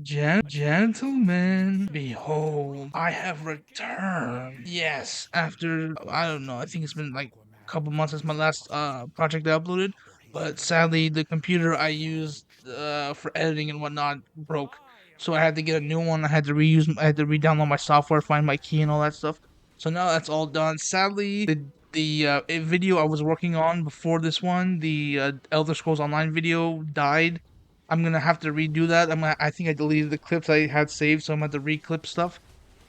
Gentlemen, behold, I have returned. Yes, after, I don't know, I think it's been like a couple months since my last project I uploaded, but sadly the computer I used for editing and whatnot broke. So I had to get a new one. I had to re-download my software, find my key and all that stuff. So now that's all done. Sadly, the video I was working on before this one, the Elder Scrolls Online video, died. I'm gonna have to redo that. I think I deleted the clips I had saved, so I'm gonna have to re-clip stuff.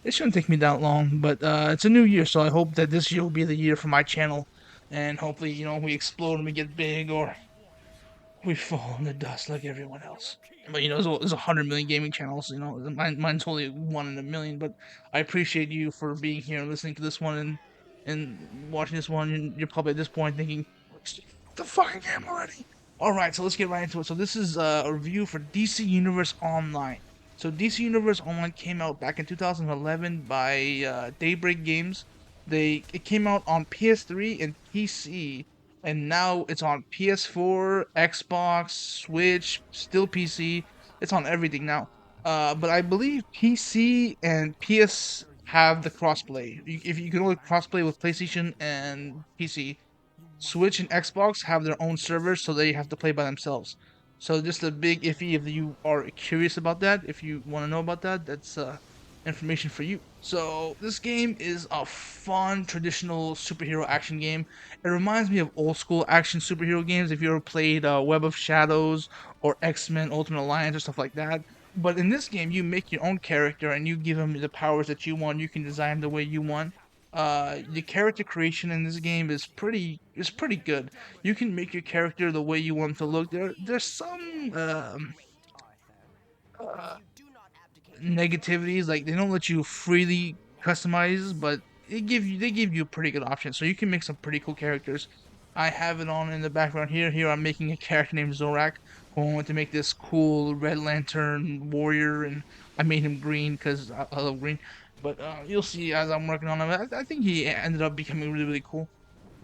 It shouldn't take me that long, but it's a new year, so I hope that this year will be the year for my channel, and hopefully, we explode and we get big, or we fall in the dust like everyone else. But there's 100 million gaming channels. Mine's only one in a million. But I appreciate you for being here and listening to this one and watching this one. You're probably at this point thinking, the fucking game already. All right, so let's get right into it. So this is a review for DC Universe Online. So DC Universe Online came out back in 2011 by Daybreak Games. It came out on PS3 and PC, and now it's on PS4, Xbox, Switch, still PC. It's on everything now. But I believe PC and PS have the crossplay. If you can only crossplay with PlayStation and PC, Switch and Xbox have their own servers, so they have to play by themselves. So just a big iffy if you are curious about that. If you want to know about that, that's information for you. So this game is a fun traditional superhero action game. It reminds me of old school action superhero games. If you ever played Web of Shadows or X-Men Ultimate Alliance or stuff like that. But in this game, you make your own character and you give him the powers that you want. You can design him the way you want. The character creation in this game is pretty good. You can make your character the way you want to look. There's some uh, negativities, like they don't let you freely customize, but they give you a pretty good option, so you can make some pretty cool characters. I have it on in the background here. Here I'm making a character named Zorak, who I want to make this cool Red Lantern warrior, and I made him green because I love green. But you'll see as I'm working on him. I think he ended up becoming really really cool.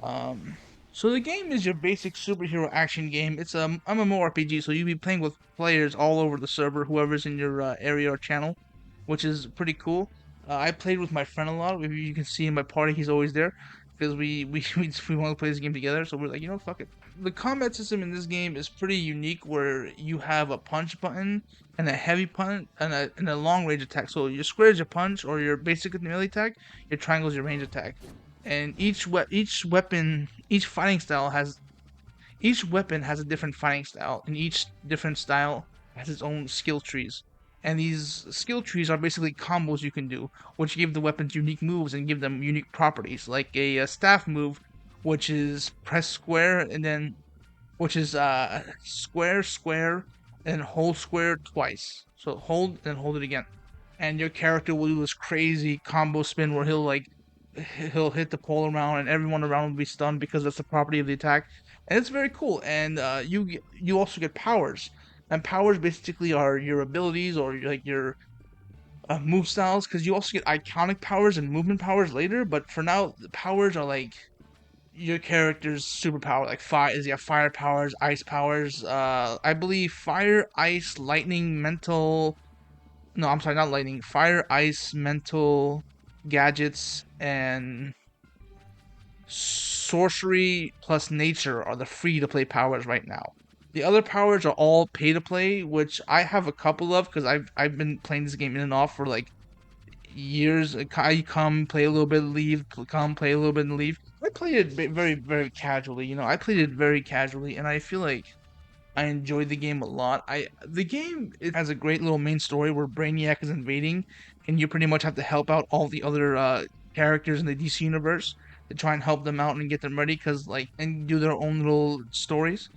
Um, so the game is your basic superhero action game. It's a MMORPG, so you'll be playing with players all over the server, whoever's in your area or channel, which is pretty cool. I played with my friend a lot. If you can see in my party, he's always there because we want to play this game together. So we're like, fuck it. The combat system in this game is pretty unique, where you have a punch button and a heavy punch and a long range attack. So your square is your punch, or your basic melee attack. Your triangle is your range attack, and each weapon has a different fighting style, and each different style has its own skill trees. And these skill trees are basically combos you can do, which give the weapons unique moves and give them unique properties, like a staff move, which is press square and then which is square square and hold square twice. So hold and hold it again, and your character will do this crazy combo spin where he'll hit the pole around and everyone around will be stunned because that's the property of the attack, and it's very cool. And you also get powers, and powers basically are your abilities or like your move styles, because you also get iconic powers and movement powers later. But for now, the powers are like your character's superpower. Like fire powers, ice powers. I believe fire, ice, lightning, mental. No, I'm sorry, not lightning. Fire, ice, mental, gadgets, and sorcery plus nature are the free to play powers right now. The other powers are all pay to play, which I have a couple of because I've been playing this game in and off for like years. I come play a little bit, leave, come play a little bit and leave. I played it very very casually. I played it very casually, and I feel like I enjoyed the game a lot. The game, it has a great little main story where Brainiac is invading, and you pretty much have to help out all the other characters in the DC universe to try and help them out and get them ready, cause and do their own little stories.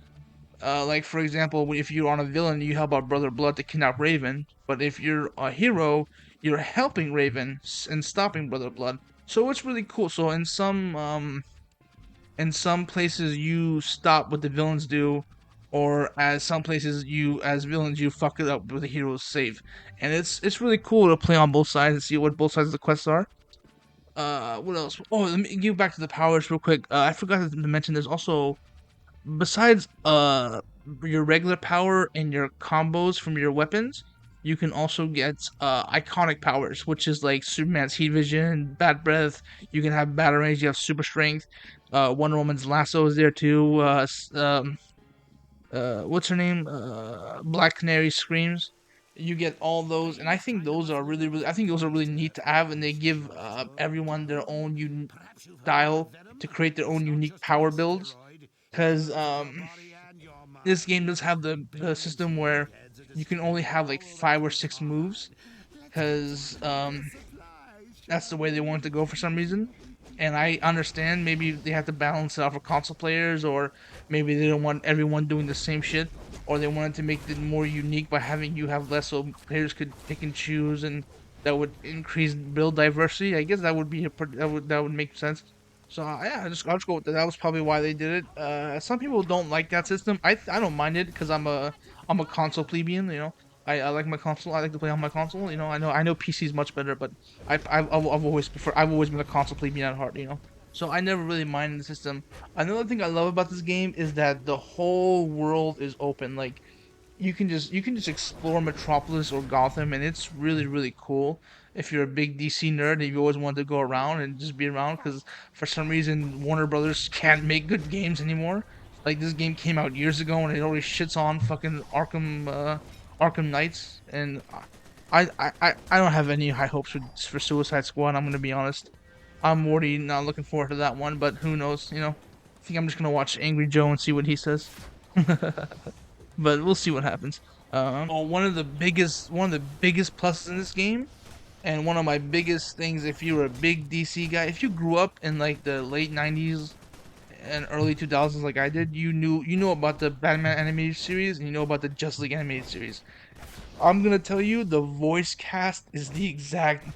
Like for example, if you're on a villain, you help out Brother Blood to kidnap Raven. But if you're a hero, you're helping Raven and stopping Brother Blood. So it's really cool. So in some places you stop what the villains do, or as some places you as villains you fuck it up with the heroes save. And it's really cool to play on both sides and see what both sides of the quests are. What else? Oh, let me give back to the powers real quick. I forgot to mention there's also, besides your regular power and your combos from your weapons, you can also get iconic powers, which is like Superman's heat vision, bat breath. You can have battle range. You have super strength. Wonder Woman's lasso is there too. What's her name? Black Canary screams. You get all those, and I think those are really. I think those are really neat to have, and they give everyone their own unique style to create their own unique power builds. Because this game does have the system where you can only have like 5 or 6 moves. Because that's the way they want to go for some reason. And I understand maybe they have to balance it out for console players, or maybe they don't want everyone doing the same shit, or they wanted to make it more unique by having you have less so players could pick and choose, and that would increase build diversity. I guess that would be that would make sense. So yeah, I'll just go with that. That was probably why they did it. Some people don't like that system. I don't mind it because I'm a console plebeian. I like my console. I like to play on my console. I know PC is much better, but I've always been a console plebeian at heart. So I never really minded the system. Another thing I love about this game is that the whole world is open. Like you can just explore Metropolis or Gotham, and it's really really cool. If you're a big DC nerd and you always wanted to go around and just be around, because for some reason Warner Brothers can't make good games anymore. Like this game came out years ago and it already shits on fucking Arkham Knights, and I don't have any high hopes for Suicide Squad. I'm gonna be honest. I'm already not looking forward to that one, but who knows? I think I'm just gonna watch Angry Joe and see what he says. But we'll see what happens. One of the biggest pluses in this game, and one of my biggest things, if you're a big DC guy, if you grew up in like the late '90s and early 2000s like I did, you know about the Batman animated series, and you know about the Justice League animated series. I'm gonna tell you, the voice cast is the exact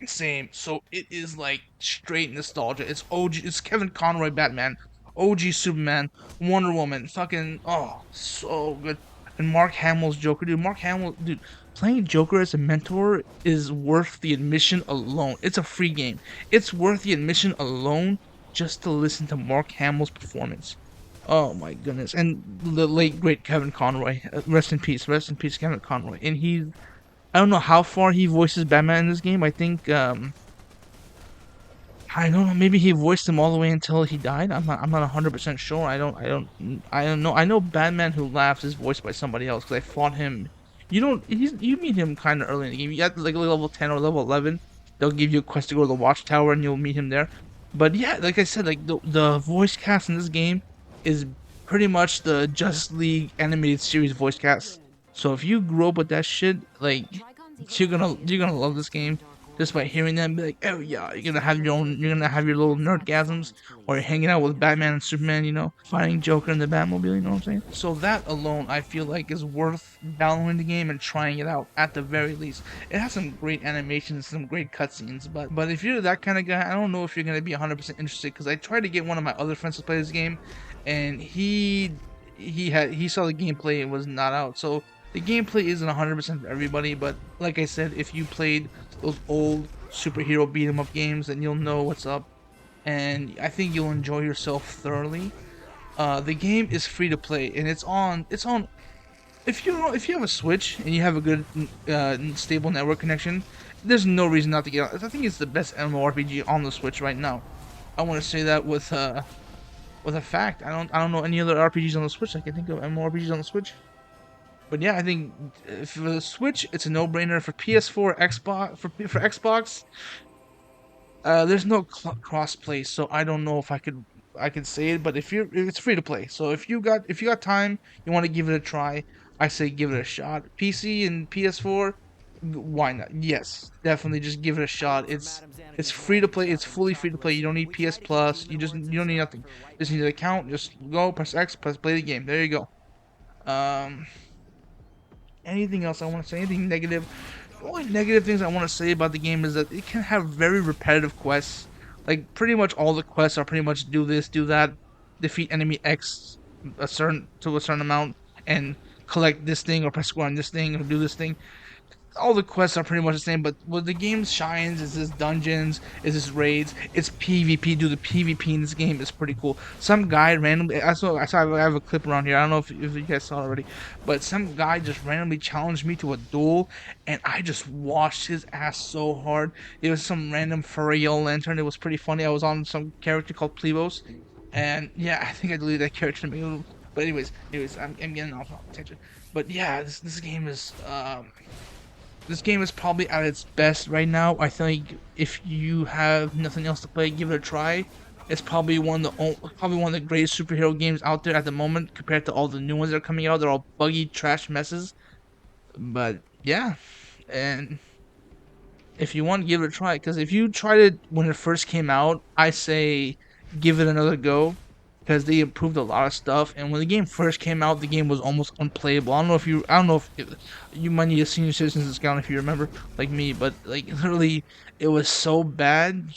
same. So it is like straight nostalgia. It's OG. It's Kevin Conroy Batman, OG Superman, Wonder Woman. Fucking so good. And Mark Hamill's Joker, dude. Mark Hamill, dude. Playing Joker as a mentor is worth the admission alone. It's a free game. It's worth the admission alone just to listen to Mark Hamill's performance. Oh my goodness. And the late great Kevin Conroy. Rest in peace. Rest in peace, Kevin Conroy. And I don't know how far he voices Batman in this game. I think I don't know. Maybe he voiced him all the way until he died. I'm not 100% sure. I don't know. I know Batman Who Laughs is voiced by somebody else because I fought him. You meet him kind of early in the game. You at like level 10 or level 11. They'll give you a quest to go to the Watchtower and you'll meet him there. But yeah, like I said, like the voice cast in this game is pretty much the Justice League animated series voice cast. So if you grew up with that shit, like you're gonna love this game just by hearing them be like, oh yeah, you're gonna have your little nerdgasms, or you're hanging out with Batman and Superman, fighting Joker in the Batmobile, you know what I'm saying? So that alone, I feel like is worth downloading the game and trying it out at the very least. It has some great animations, some great cutscenes, but if you're that kind of guy, I don't know if you're gonna be 100% interested, because I tried to get one of my other friends to play this game, and he saw the gameplay and was not out. So the gameplay isn't 100% for everybody, but like I said, if you played those old superhero beat 'em up games, then you'll know what's up, and I think you'll enjoy yourself thoroughly. The game is free to play, and it's on. If you have a Switch and you have a good stable network connection, there's no reason not to get on. I think it's the best MMORPG on the Switch right now. I want to say that with a fact. I don't know any other RPGs on the Switch. I can think of MMORPGs on the Switch. But yeah, I think for the Switch, it's a no-brainer. For PS4, Xbox, for Xbox, there's no cross-play, so I don't know if I could say it. But it's free to play. So if you got time, you want to give it a try, I say give it a shot. PC and PS4, why not? Yes, definitely, just give it a shot. It's free to play. It's fully free to play. You don't need PS Plus. You don't need nothing. Just need an account. Just go press X, press play the game. There you go. Um. Anything else I want to say? Anything negative? The only negative things I want to say about the game is that it can have very repetitive quests. Like pretty much all the quests are pretty much do this, do that, defeat enemy X a certain amount, and collect this thing, or press square on this thing, or do this thing. all the quests are pretty much the same, but what the game shines is this dungeons, is this raids, it's PvP. Dude, the PvP in this game is pretty cool. Some guy randomly, I have a clip around here. I don't know if you guys saw it already, but some guy just randomly challenged me to a duel, and I just washed his ass so hard. It was some random furry yellow lantern. It was pretty funny. I was on some character called Plebos, and yeah, I think I deleted that character. But anyways, I'm getting off tangent. But yeah, this game is probably at its best right now. I think if you have nothing else to play, give it a try. It's probably probably one of the greatest superhero games out there at the moment compared to all the new ones that are coming out. They're all buggy trash messes. But yeah, and if you want, give it a try. Because if you tried it when it first came out, I say give it another go. Because they improved a lot of stuff. And when the game first came out, the game was almost unplayable. I don't know if you might need a senior citizens discount if you remember, like me. But like literally, it was so bad.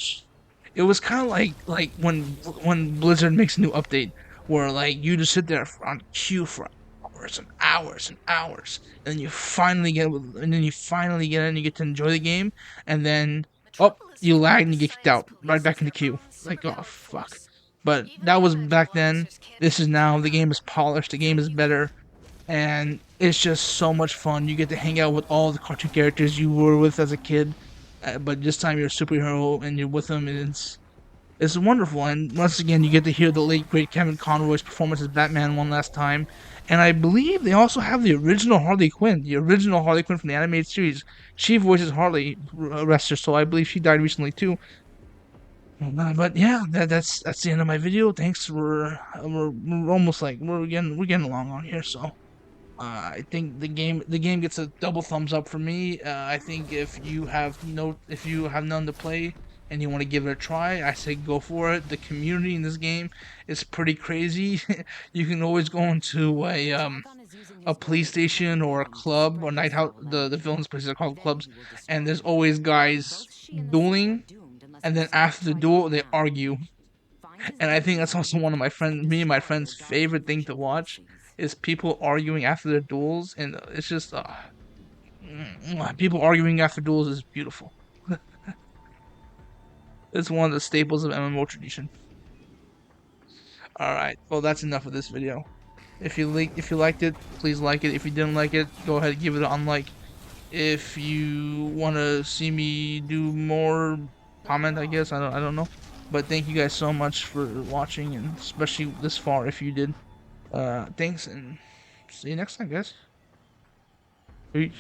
It was kind of like when Blizzard makes a new update, where like you just sit there on queue for hours and hours and hours, and then you finally get in, you get to enjoy the game, and then oh, you lag and you get kicked out right back in the queue. Like, oh fuck. But that was back then. This is now. The game is polished. The game is better, and it's just so much fun. You get to hang out with all the cartoon characters you were with as a kid, but this time you're a superhero and you're with them, and it's wonderful. And once again, you get to hear the late great Kevin Conroy's performance as Batman one last time. And I believe they also have the original Harley Quinn, from the animated series. She voices Harley, rest her soul. I believe she died recently too. But yeah, that's the end of my video. Thanks. We're almost like we're getting along on here. So I think the game gets a double thumbs up for me. I think if you have none to play and you want to give it a try, I say go for it. The community in this game is pretty crazy. You can always go into a police station or a club or night house. The villains' places are called clubs, and there's always guys dueling, and then after the duel they argue. And I think that's also one of me and my friends' favorite thing to watch is people arguing after their duels, and it's just people arguing after duels is beautiful. It's one of the staples of MMO tradition. All right, well that's enough of this video. If you liked it, please like it. If you didn't like it, go ahead and give it an unlike. If you want to see me do more, comment. I guess I don't know. But thank you guys so much for watching, and especially this far if you did. Thanks, and see you next time, guys. Peace.